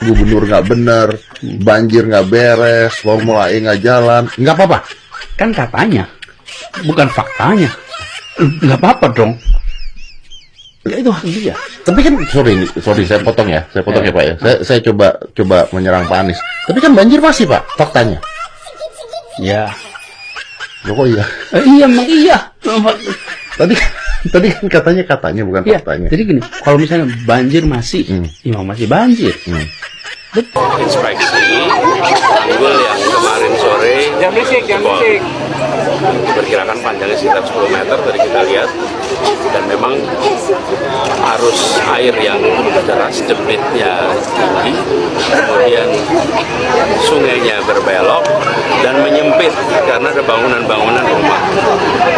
gubernur nggak bener, banjir nggak beres, Formula E nggak jalan, nggak apa-apa. Kan katanya, bukan faktanya. Nggak apa-apa dong. Ya itu hak dia. Tapi kan sorry saya potong ya Pak ya. Saya coba menyerang Pak Anies. Tapi kan banjir masih Pak, faktanya. Ya. Loh kok iya? Iya, emang iya. Tadi kan katanya bukan Iya, faktanya. jadi gini, kalau misalnya banjir masih, ya masih banjir. Inspeksi tanggul yang kemarin sore diperkirakan panjangnya sekitar 10 meter tadi kita lihat, dan memang arus air yang deras, debitnya tinggi, kemudian sungainya berbelok dan menyempit karena ada bangunan-bangunan rumah,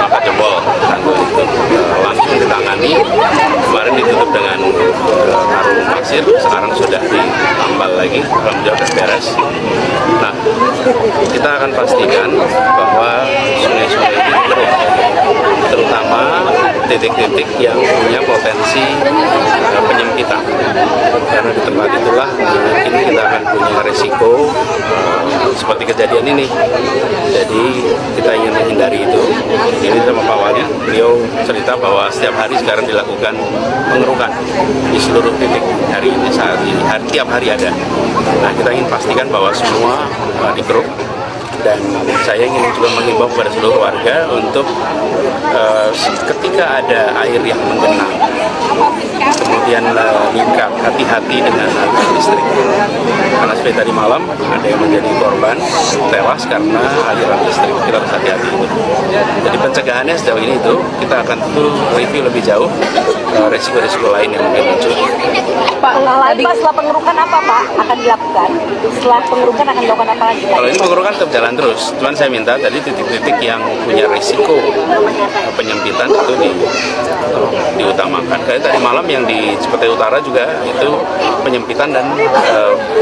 maka jebol tanggul itu. Langsung ditangani, kemarin ditutup dengan karung pasir, sekarang sudah ditambal lagi, alhamdulillah sudah beres. Nah, kita akan pastikan bahwa sungai-sungai itu keruh, terutama titik-titik yang punya potensi penyempitan, karena di tempat itulah mungkin kita akan punya resiko seperti kejadian ini. Jadi kita ingin menghindari itu. Ini sama Pak Wali, beliau cerita bahwa setiap hari sekarang dilakukan pengerukan di seluruh titik hari ini, saat ini, tiap hari ada. Nah, kita ingin pastikan bahwa semua dikeruk, dan saya ingin juga mengimbau kepada seluruh warga untuk ketika ada air yang menggenang, kemudian meningkat, hati-hati dengan aliran listrik, karena seperti tadi malam ada yang menjadi korban tewas karena aliran listrik. Kita harus hati-hati itu. Jadi pencegahannya sejauh ini itu kita akan tentu review lebih jauh resiko-resiko lain yang mungkin muncul. Pak, setelah pengerukan apa Pak akan dilakukan? Setelah pengerukan akan dilakukan apa lagi? Kalau ini pengerukan tetap jalan terus, cuman saya minta tadi titik-titik yang punya risiko penyempitan itu diutamakan. Kayak tadi malam yang di Cipete Utara juga itu penyempitan dan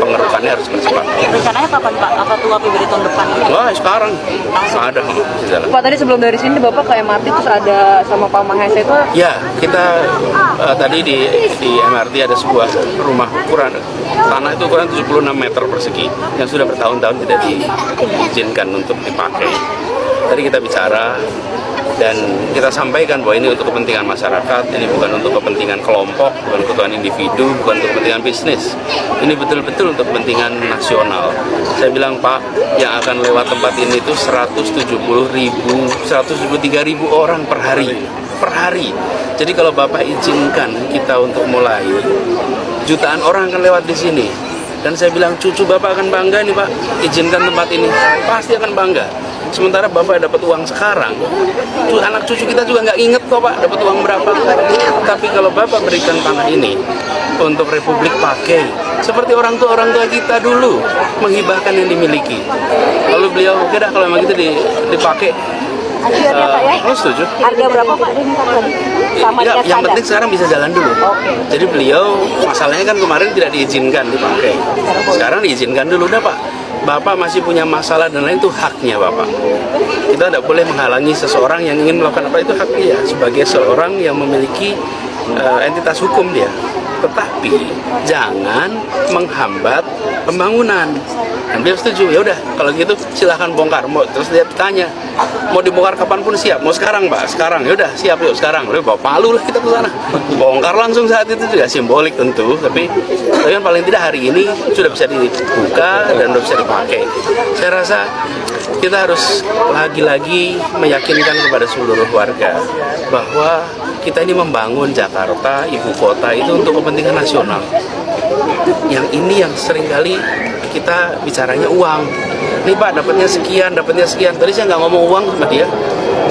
pengerukannya harus bercepat. Rencananya kapan Pak? Apa tuh APBD tahun depan? Wah, sekarang ada bisa jalan. Pak, tadi sebelum dari sini Bapak ke MRT terus ada sama Pak Mahesa itu? Ya, kita tadi di MRT ada sebuah rumah ukuran tanah itu ukuran 76 meter persegi yang sudah bertahun-tahun tidak diizinkan untuk dipakai. Tadi kita bicara dan kita sampaikan bahwa ini untuk kepentingan masyarakat, ini bukan untuk kepentingan kelompok, bukan untuk kepentingan individu, bukan untuk kepentingan bisnis. Ini betul-betul untuk kepentingan nasional. Saya bilang, Pak, yang akan lewat tempat ini itu 173.000 orang per hari. Jadi kalau Bapak izinkan kita untuk mulai, jutaan orang akan lewat di sini. Dan saya bilang, cucu Bapak akan bangga nih Pak, izinkan tempat ini, pasti akan bangga. Sementara Bapak dapat uang sekarang, anak cucu kita juga nggak inget kok Pak dapat uang berapa. Tapi kalau Bapak berikan tanah ini untuk Republik pakai, seperti orang tua kita dulu menghibahkan yang dimiliki. Lalu beliau, oke dah kalau memang itu dipakai. Akhirnya Pak ya? Lo setuju? Harga berapa Pak? Ya, yang penting sekarang bisa jalan dulu. Jadi beliau, masalahnya kan kemarin tidak diizinkan dipakai. Sekarang diizinkan dulu, udah Pak. Bapak masih punya masalah dan lain, itu haknya Bapak. Kita tidak boleh menghalangi seseorang yang ingin melakukan apa, itu hak dia sebagai seorang yang memiliki entitas hukum dia. Tetapi jangan menghambat pembangunan. Dan beliau setuju, ya udah kalau gitu silahkan bongkar. Terus dia tanya, mau dibongkar kapanpun siap. Mau sekarang Pak? Sekarang. Ya udah siap, yuk sekarang. Lalu bawa palu lah kita ke sana. Bongkar langsung saat itu juga simbolik tentu. Tapi kan paling tidak hari ini sudah bisa dibuka dan sudah bisa dipakai. Saya rasa kita harus lagi-lagi meyakinkan kepada seluruh warga bahwa kita ini membangun Jakarta, ibu kota itu untuk kepentingan nasional. Yang ini yang seringkali kita bicaranya uang. Nih Pak, dapatnya sekian. Tadi saya nggak ngomong uang sama dia.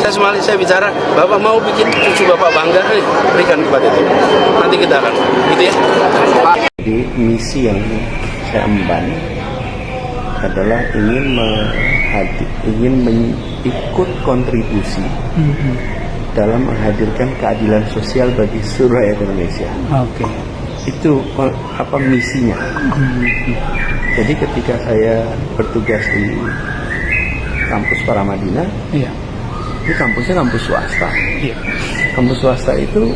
Saya bicara, Bapak mau bikin cucu Bapak bangga, berikan kepada itu. Nanti kita akan, gitu ya. Jadi misi yang saya emban adalah ingin ikut kontribusi dalam menghadirkan keadilan sosial bagi seluruh rakyat Indonesia. Oke. Itu apa misinya. Jadi ketika saya bertugas di kampus Paramadina, Iya. ini kampusnya kampus swasta. Iya. Kampus swasta itu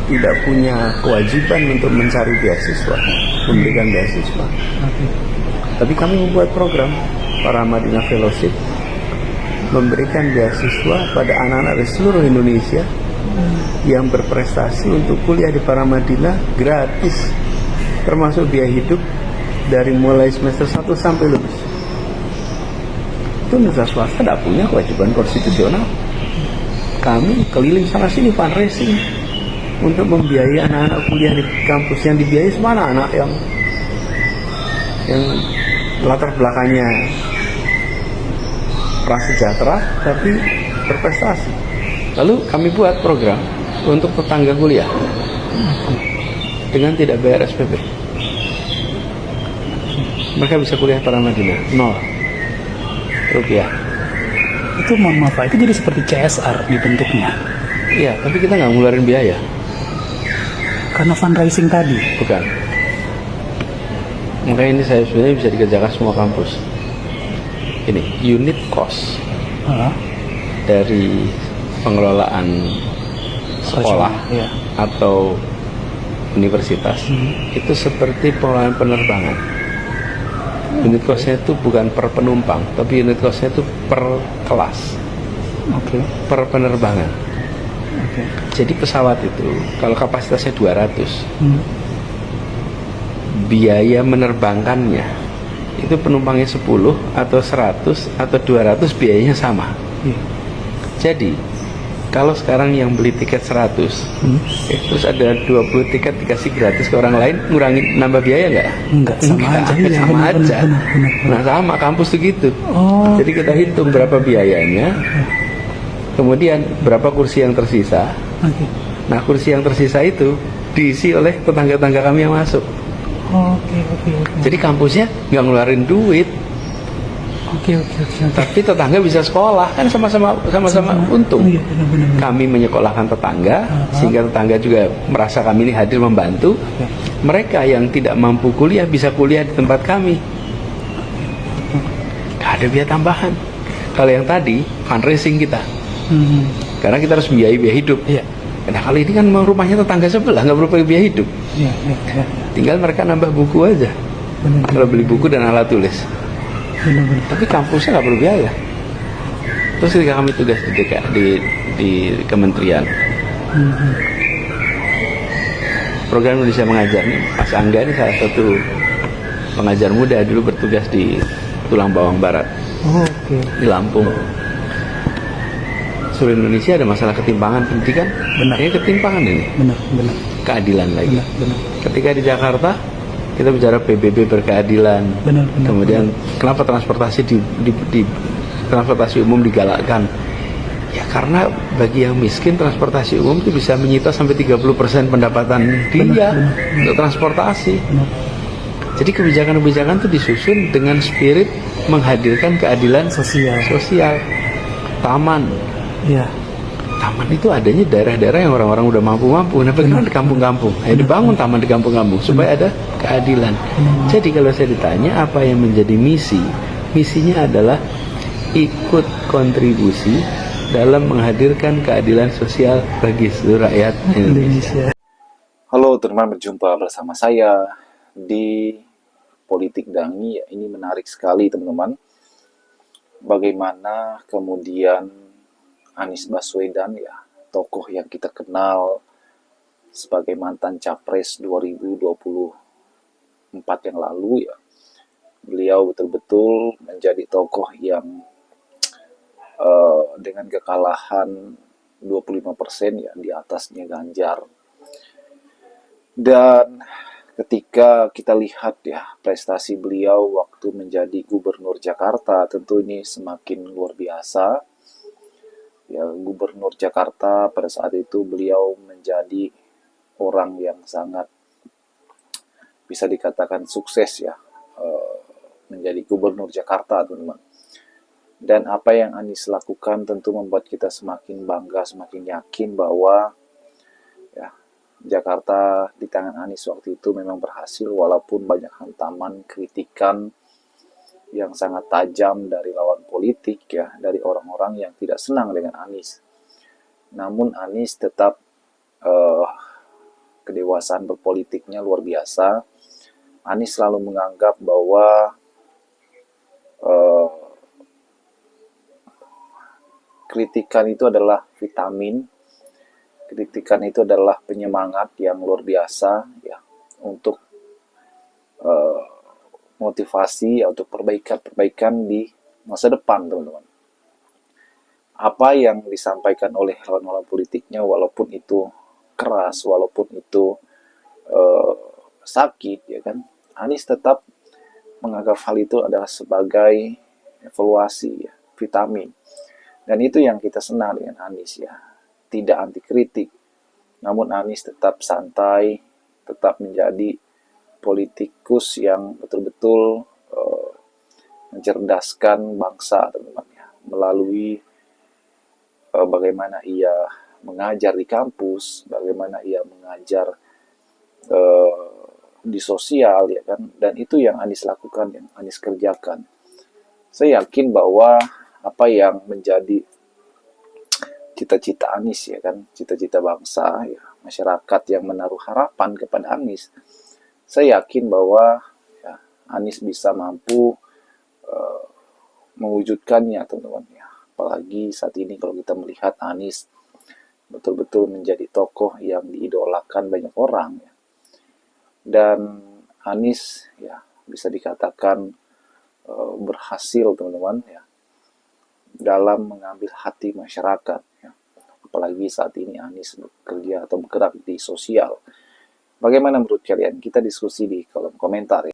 tidak punya kewajiban untuk mencari beasiswa. memberikan beasiswa. Tapi kami membuat program Paramadina Fellowship, memberikan beasiswa pada anak-anak dari seluruh Indonesia yang berprestasi untuk kuliah di Paramadina gratis, termasuk biaya hidup dari mulai semester 1 sampai lulus. Itu universitas swasta tidak punya kewajiban konstitusional. Kami keliling sana sini fundraising untuk membiayai anak-anak kuliah di kampus. Yang dibiayai semua anak-anak yang latar belakangnya prasejahtera tapi berprestasi. Lalu kami buat program untuk tetangga kuliah dengan tidak bayar SPP. Mereka bisa kuliah Paramadina 0 rupiah. Itu mohon maaf Pak, itu jadi seperti CSR dibentuknya. Iya, tapi kita nggak ngeluarin biaya. Karena fundraising tadi. Bukan. Makanya ini saya sebenarnya bisa dikerjakan semua kampus. Ini unit cost dari pengelolaan sekolah ya. atau universitas itu seperti pengelolaan penerbangan. Unit costnya itu bukan per penumpang, tapi unit costnya itu per kelas, per penerbangan. Jadi pesawat itu kalau kapasitasnya 200, biaya menerbangkannya itu penumpangnya 10 atau 100 atau 200 biayanya sama. Jadi kalau sekarang yang beli tiket 100 terus ada 20 tiket dikasih gratis ke orang lain, ngurangin nambah biaya nggak? Enggak, sama aja. Iya, Sama aja. Benar. Nah sama kampus tuh gitu. Oh. Jadi kita hitung berapa biayanya, kemudian berapa kursi yang tersisa. Nah kursi yang tersisa itu diisi oleh tetangga-tetangga kami yang masuk. Oke. Jadi kampusnya nggak ngeluarin duit. Oke. Tapi tetangga bisa sekolah, kan sama-sama untung. Iya, benar. Kami menyekolahkan tetangga, sehingga tetangga juga merasa kami ini hadir membantu. Mereka yang tidak mampu kuliah bisa kuliah di tempat kami. Gak ada biaya tambahan. Kalau yang tadi fundraising kita, karena kita harus biaya hidup. Iya. Nah kalau ini kan rumahnya tetangga sebelah, nggak perlu biaya hidup. Iya. Tinggal mereka nambah buku aja. Kalau beli buku dan alat tulis. Benar. Tapi kampusnya nggak perlu biaya. Terus ketika kami tugas di kementerian, program Indonesia Mengajar nih, Mas Angga ini salah satu pengajar muda, dulu bertugas di Tulang Bawang Barat, di Lampung. Seluruh Indonesia ada masalah ketimpangan pendidikan. Benar. Ini ketimpangan ini. Benar. Keadilan lagi. Benar. Ketika di Jakarta kita bicara PBB berkeadilan. Benar. Kemudian kenapa transportasi transportasi umum digalakkan? Ya karena bagi yang miskin transportasi umum itu bisa menyita sampai 30% pendapatan dia untuk transportasi. Jadi kebijakan-kebijakan itu disusun dengan spirit menghadirkan keadilan sosial. Taman. Iya. Taman itu adanya daerah-daerah yang orang-orang udah mampu-mampu. Nah, bagaimana di kampung-kampung? Dibangun taman di kampung-kampung supaya ada keadilan. Jadi kalau saya ditanya apa yang menjadi misinya adalah ikut kontribusi dalam menghadirkan keadilan sosial bagi seluruh rakyat Indonesia. Halo teman-teman, berjumpa bersama saya di Politik Dangi. Ya, ini menarik sekali teman-teman. Bagaimana kemudian Anies Baswedan, ya tokoh yang kita kenal sebagai mantan capres 2024 yang lalu, ya beliau betul-betul menjadi tokoh yang dengan kekalahan 25% ya di atasnya Ganjar. Dan ketika kita lihat ya prestasi beliau waktu menjadi gubernur Jakarta, tentu ini semakin luar biasa. Ya, Gubernur Jakarta pada saat itu beliau menjadi orang yang sangat bisa dikatakan sukses ya, menjadi Gubernur Jakarta teman-teman. Dan apa yang Anies lakukan tentu membuat kita semakin bangga, semakin yakin bahwa ya Jakarta di tangan Anies waktu itu memang berhasil, walaupun banyak hantaman, kritikan yang sangat tajam dari lawan politik ya, dari orang-orang yang tidak senang dengan Anies. Namun Anies tetap kedewasaan berpolitiknya luar biasa, Anies selalu menganggap bahwa kritikan itu adalah vitamin, kritikan itu adalah penyemangat yang luar biasa ya untuk motivasi untuk perbaikan-perbaikan di masa depan, teman-teman. Apa yang disampaikan oleh lawan-lawan politiknya, walaupun itu keras, walaupun itu sakit, ya kan, Anies tetap menganggap hal itu adalah sebagai evaluasi, ya, vitamin. Dan itu yang kita senang dengan Anies, ya, tidak anti kritik, namun Anies tetap santai, tetap menjadi politikus yang betul-betul mencerdaskan bangsa, teman-teman, ya, melalui bagaimana ia mengajar di kampus, bagaimana ia mengajar di sosial, ya kan, dan itu yang Anies lakukan, yang Anies kerjakan. Saya yakin bahwa apa yang menjadi cita-cita Anies, ya kan, cita-cita bangsa, ya, masyarakat yang menaruh harapan kepada Anies, saya yakin bahwa ya, Anies bisa mampu mewujudkannya, teman-teman, ya. Apalagi saat ini kalau kita melihat Anies betul-betul menjadi tokoh yang diidolakan banyak orang, ya. Dan Anies ya bisa dikatakan berhasil, teman-teman, ya, dalam mengambil hati masyarakat, ya. Apalagi saat ini Anies bekerja atau bergerak di sosial. Bagaimana menurut kalian? Kita diskusi di kolom komentar, ya.